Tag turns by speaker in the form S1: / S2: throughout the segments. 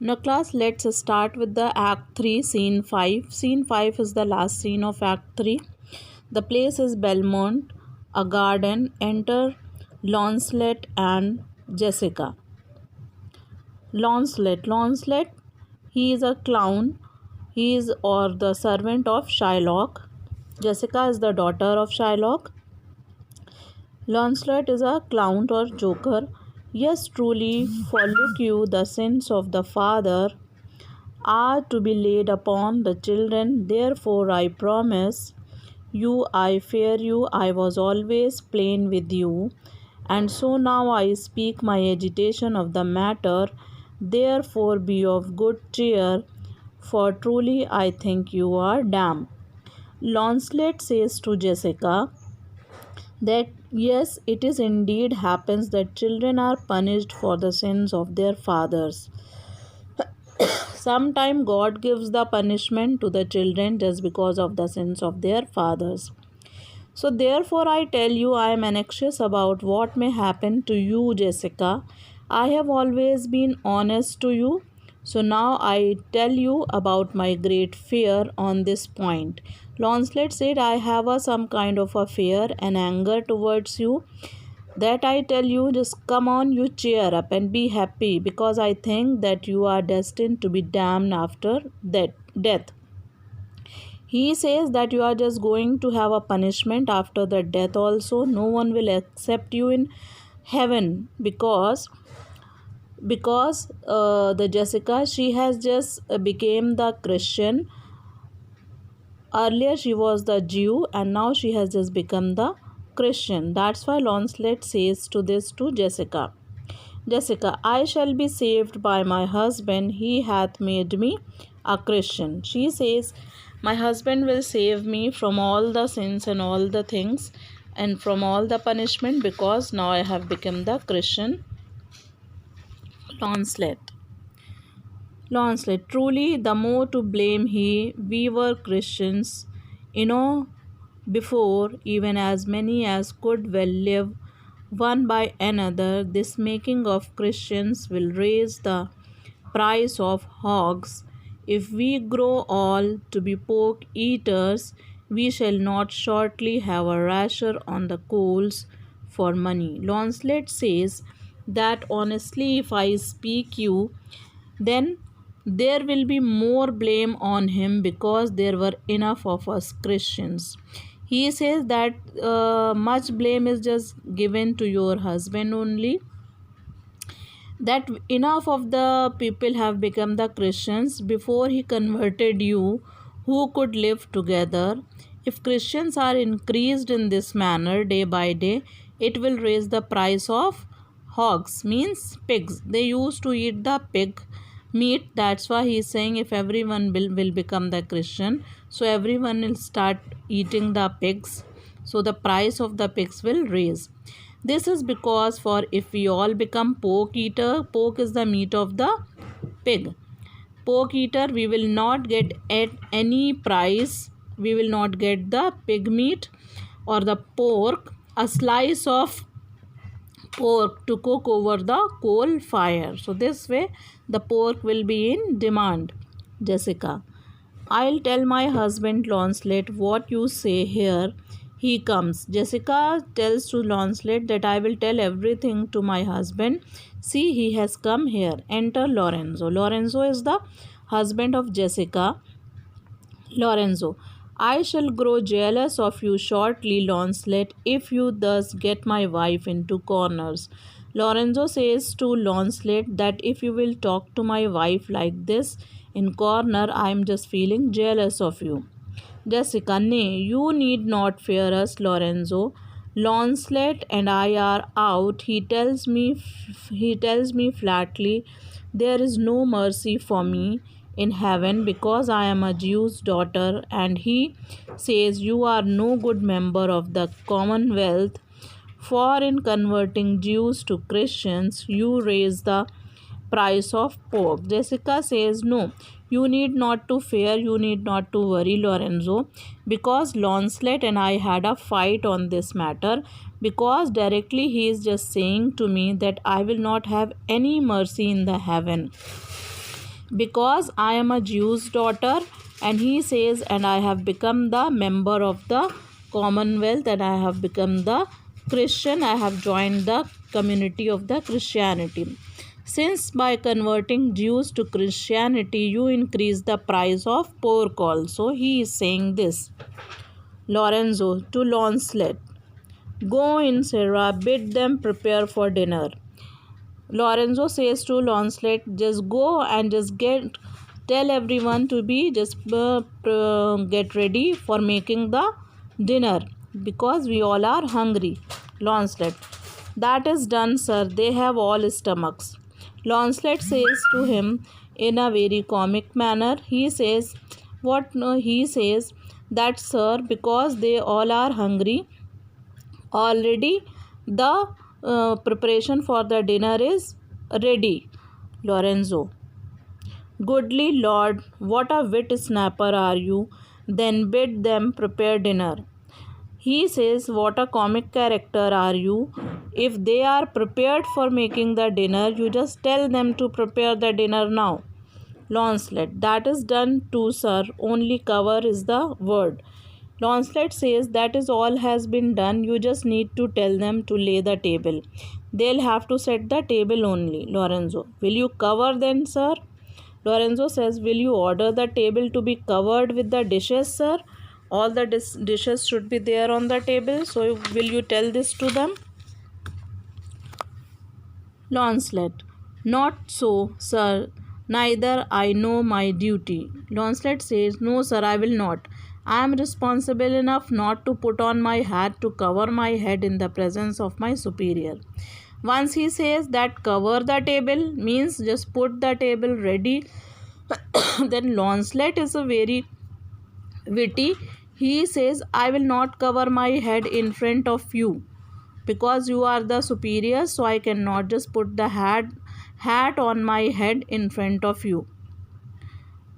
S1: Now, class, let's start with the Act 3, Scene 5. Scene 5 is the last scene of Act 3. The place is Belmont, a garden. Enter Launcelot and Jessica. Launcelot, he is a clown. He is or the servant of Shylock. Jessica is the daughter of Shylock. Launcelot is a clown or joker. Yes, truly, for look you, the sins of the father are to be laid upon the children. Therefore, I promise you, I fear you, I was always plain with you, and so now I speak my agitation of the matter. Therefore, be of good cheer, for truly I think you are damned. Launcelot says to Jessica that yes, it is indeed happens that children are punished for the sins of their fathers. Sometimes God gives the punishment to the children just because of the sins of their fathers. So, therefore, I tell you, I am anxious about what may happen to you, Jessica. I have always been honest to you. So, now I tell you about my great fear on this point. Launcelot said, I have some kind of a fear and anger towards you that I tell you, just come on, you cheer up and be happy, because I think that you are destined to be damned after that death. He says that you are just going to have a punishment after the death also. No one will accept you in heaven because the Jessica, she has just became the Christian. Earlier she was the Jew and now she has just become the Christian. That's why Launcelot says to this to Jessica. Jessica, I shall be saved by my husband. He hath made me a Christian. She says, my husband will save me from all the sins and all the things and from all the punishment, because now I have become the Christian. Launcelot, truly the more to blame we were Christians, before, even as many as could well live one by another. This making of Christians will raise the price of hogs. If we grow all to be pork eaters, we shall not shortly have a rasher on the coals for money. Launcelot says that honestly, if I speak you, then there will be more blame on him, because there were enough of us Christians. He says that much blame is just given to your husband only, that enough of the people have become the Christians before he converted you, who could live together. If Christians are increased in this manner day by day, it will raise the price of hogs, means pigs. They used to eat the pig meat. That's why he is saying if everyone will become the Christian, so everyone will start eating the pigs, so the price of the pigs will raise. This is because for if we all become pork eater, pork is the meat of the pig. Pork eater, we will not get at any price. We will not get the pig meat or the pork, a slice of pork to cook over the coal fire. So this way the pork will be in demand. Jessica, I'll tell my husband Launcelot what you say here. He comes. Jessica tells to Launcelot that I will tell everything to my husband. See, he has come here. Enter Lorenzo. Lorenzo is the husband of Jessica. Lorenzo, I shall grow jealous of you shortly, Launcelot, if you thus get my wife into corners. Lorenzo says to Launcelot that if you will talk to my wife like this in corner, I am just feeling jealous of you. Jessica, nay, you need not fear us, Lorenzo. Launcelot and I are out. He tells me flatly, there is no mercy for me in heaven because I am a Jew's daughter, and he says you are no good member of the Commonwealth, for in converting Jews to Christians you raise the price of pork. Jessica says, no, you need not to fear, you need not to worry, Lorenzo, because Launcelot and I had a fight on this matter, because directly he is just saying to me that I will not have any mercy in the heaven. because I am a Jew's daughter. And he says, and I have become the member of the Commonwealth, and I have become the Christian. I have joined the community of the Christianity. Since by converting Jews to Christianity, you increase the price of pork also. He is saying this. Lorenzo to Launcelot. Go in, Sarah, bid them prepare for dinner. Lorenzo says to Launcelot, just go and just tell everyone to be get ready for making the dinner because we all are hungry. Launcelot, that is done, sir. They have all stomachs. Launcelot says to him in a very comic manner. He says, what? No, he says that, sir, because they all are hungry already, the preparation for the dinner is ready. Lorenzo, goodly lord, what a wit snapper are you! Then bid them prepare dinner. He says, what a comic character are you! If they are prepared for making the dinner, you just tell them to prepare the dinner now. Launcelot, that is done too, sir. Only cover is the word. Launcelot says that is all has been done. You just need to tell them to lay the table. They'll have to set the table only. Lorenzo, will you cover then, sir? Lorenzo says, will you order the table to be covered with the dishes, sir? All the dishes should be there on the table. So will you tell this to them? Launcelot, not so, sir. Neither I know my duty. Launcelot says, no, sir, I will not. I am responsible enough not to put on my hat to cover my head in the presence of my superior. Once he says that cover the table means just put the table ready, then Launcelot is a very witty. He says, I will not cover my head in front of you because you are the superior, so I cannot just put the hat on my head in front of you.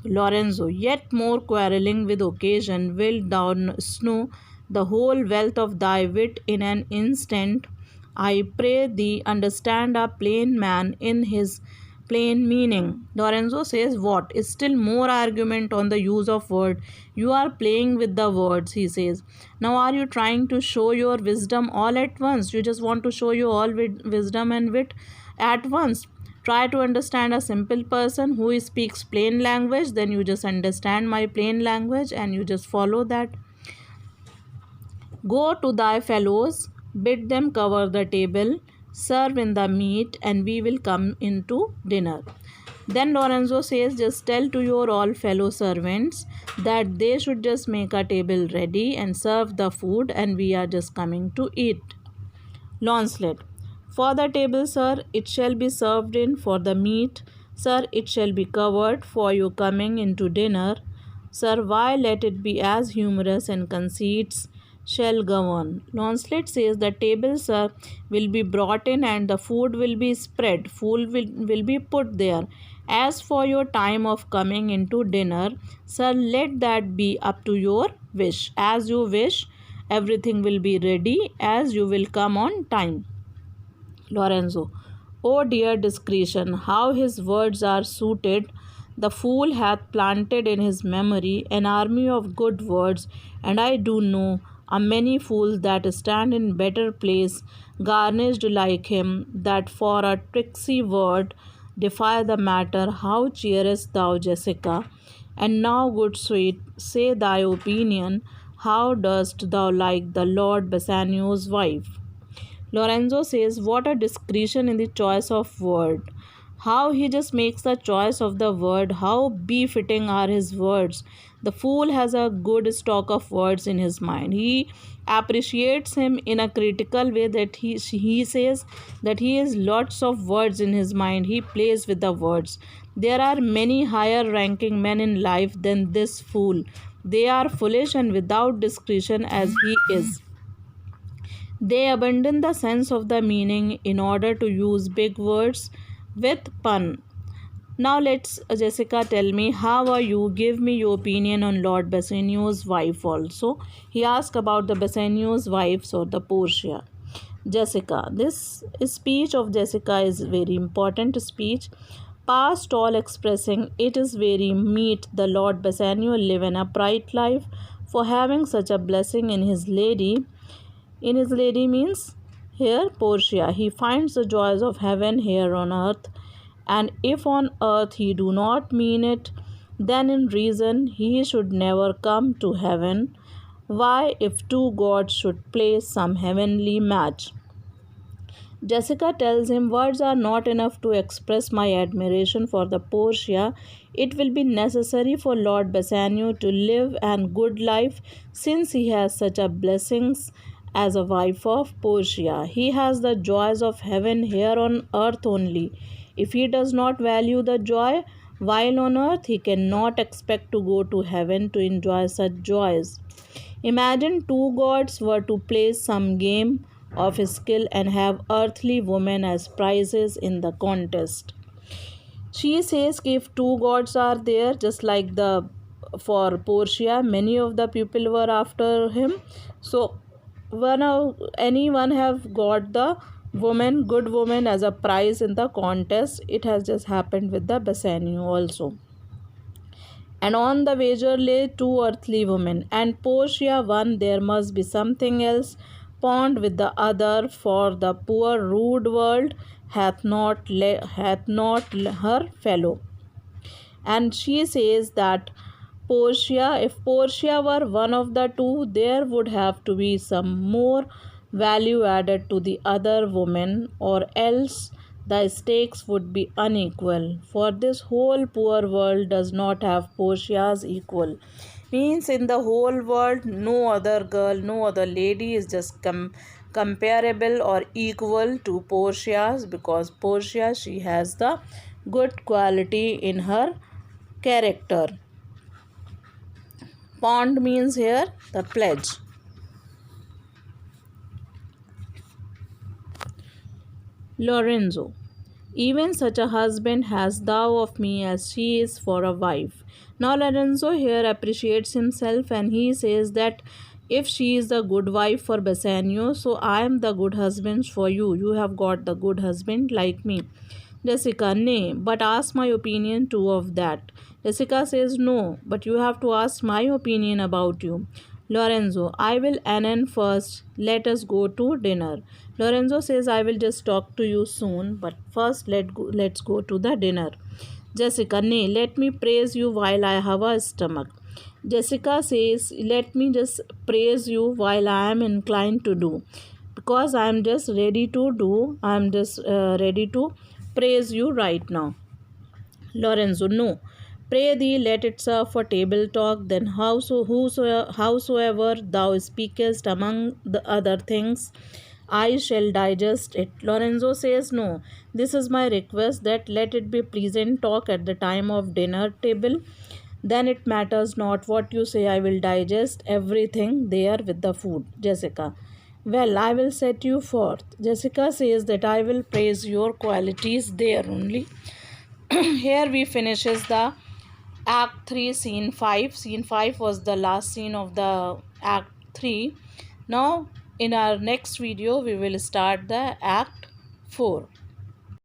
S1: Lorenzo, yet more quarrelling with occasion, wilt thou snow the whole wealth of thy wit in an instant? I pray thee understand a plain man in his plain meaning. Lorenzo says, what? Is still more argument on the use of word. You are playing with the words, he says. Now are you trying to show your wisdom all at once? You just want to show you all wisdom and wit at once. Try to understand a simple person who speaks plain language, then you just understand my plain language and you just follow that. Go to thy fellows, bid them cover the table, serve in the meat, and we will come into dinner. Then Lorenzo says, just tell to your all fellow servants that they should just make a table ready and serve the food, and we are just coming to eat. Launcelot, for the table, sir, it shall be served in. For the meat, sir, it shall be covered. For you coming into dinner, sir, why let it be as humorous and conceits shall govern. Launcelot says the table, sir, will be brought in and the food will be spread. Food will be put there. As for your time of coming into dinner, sir, let that be up to your wish. As you wish, everything will be ready as you will come on time. Lorenzo, oh dear discretion, how his words are suited. The fool hath planted in his memory an army of good words, and I do know a many fools that stand in better place, garnished like him, that for a tricksy word defy the matter. How cheerest thou, Jessica? And now, good sweet, say thy opinion. How dost thou like the Lord Bassanio's wife? Lorenzo says, what a discretion in the choice of word. How he just makes the choice of the word. How befitting are his words. The fool has a good stock of words in his mind. He appreciates him in a critical way that he says that he has lots of words in his mind. He plays with the words. There are many higher ranking men in life than this fool. They are foolish and without discretion as he is. They abandon the sense of the meaning in order to use big words with pun. Now let's, Jessica, tell me, how are you? Give me your opinion on Lord Bassanio's wife also. He asked about the Bassanio's wives or the Portia. Jessica, this speech of Jessica is very important speech. past all expressing, it is very meet the Lord Bassanio live an upright life for having such a blessing in his lady. In his lady means here Portia. He finds the joys of heaven here on earth, and if on earth he do not mean it, then in reason he should never come to heaven. Why, if two gods should play some heavenly match? Jessica tells him words are not enough to express my admiration for the Portia. It will be necessary for Lord Bassanio to live an good life since he has such a blessings as a wife of Portia. He has the joys of heaven here on earth only. If he does not value the joy while on earth, he cannot expect to go to heaven to enjoy such joys. Imagine two gods were to play some game of skill and have earthly women as prizes in the contest. She says if two gods are there, just like the for Portia, many of the people were after him. So anyone have got the good woman as a prize in the contest. It has just happened with the Bassanio also. And on the wager lay two earthly women, and Portia won. There must be something else pawned with the other, for the poor rude world hath not her fellow. And she says that if Portia were one of the two, there would have to be some more value added to the other woman, or else the stakes would be unequal. For this whole poor world does not have Portia's equal. Means in the whole world, no other girl, no other lady is just comparable or equal to Portia's, because Portia, she has the good quality in her character. Bond means here the pledge. Lorenzo. Even such a husband has thou of me as she is for a wife. Now Lorenzo here appreciates himself, and he says that if she is the good wife for Bassanio, so I am the good husband for you. You have got the good husband like me. Jessica, nay, but ask my opinion too of that. Jessica says, no, but you have to ask my opinion about you. Lorenzo, I will Annan first. Let us go to dinner. Lorenzo says, I will just talk to you soon, but first let's go to the dinner. Jessica, nay, let me praise you while I have a stomach. Jessica says, let me just praise you while I am inclined to do. Because I am just ready to do. I am just ready to praise you right now. Lorenzo, no. Pray thee, let it serve for table talk. Then howsoever thou speakest among the other things, I shall digest it. Lorenzo says, no. This is my request, that let it be pleasant talk at the time of dinner table. Then it matters not what you say, I will digest everything there with the food. Jessica, well, I will set you forth. Jessica says that I will praise your qualities there only. Here we finishes the Act 3, Scene 5. Scene 5 was the last scene of the Act 3. Now, in our next video, we will start the Act 4.